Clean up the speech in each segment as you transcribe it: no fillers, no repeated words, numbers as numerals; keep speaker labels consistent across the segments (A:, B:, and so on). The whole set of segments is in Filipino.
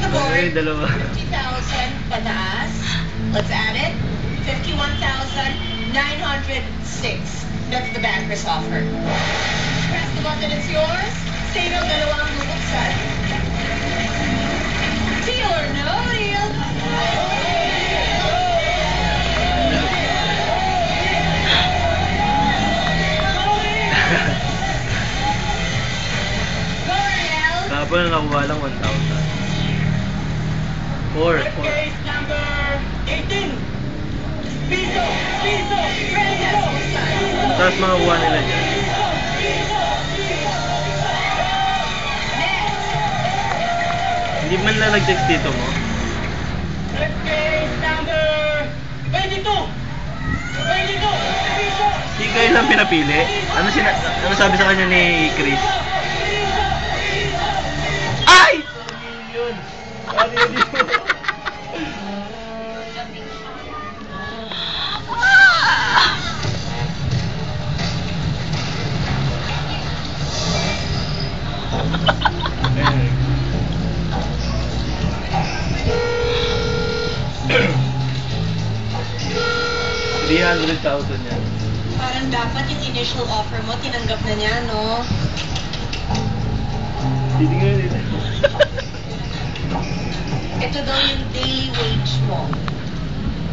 A: the board.
B: Ay, dalawa.
A: 50,000 pataas. Let's add it. 51,906. That's the banker's offer. Press the button, it's yours. Sino dalawang bubuksan? Deal or no deal?
B: Kapag nakuha lang 1,000. 4.
C: Case number 18. Piso!
B: Tapos makakuha nila dyan. Hindi man lang nag-text dito mo.
C: Case number 22. 22! Piso!
B: Hindi kayo lang pinapili. Ano sabi sa kanya ni Chris? Ay! $300,000 yan.
A: Parang dapat yung initial offer mo, tinanggap na niya, no?
B: Hindi nga nila.
A: Ito daw yung daily wage mo.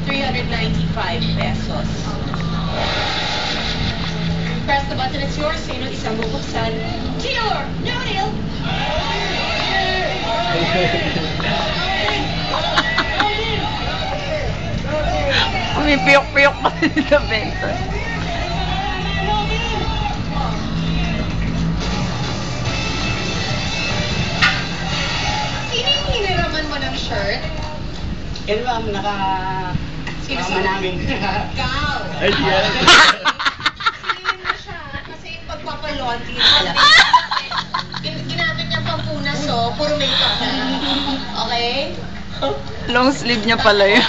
A: 395 pesos. Press the button, it's yours. Sino isang bubuksan? Deal or no deal?
D: Umipiyok-piyok pa rin sa bento.
A: Sino yung hiniraman mo ng shirt?
C: Yan ba ang
A: Sino
C: kasama namin?
A: Ikaw.
B: Ay, yan.
A: Sino mo siya? Kasi yung pagpapalondry na ginamit niya pampunas, so puro makeup na. Okay?
D: Long sleeve niya pala yun.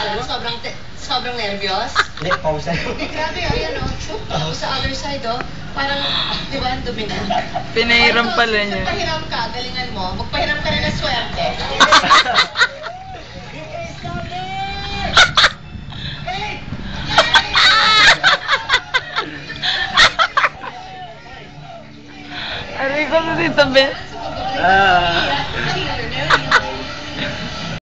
A: Sobrang nervyos.
C: Hindi, pause na.
A: Grabe, ayan o. Sa other side, parang, di ba, ang dumi na.
D: Pinahiram pala niya.
A: Pahiram ka, galingan mo. Magpahiram ka rin ng swerte.
D: Aray ko na dito, Ben.
B: Ah.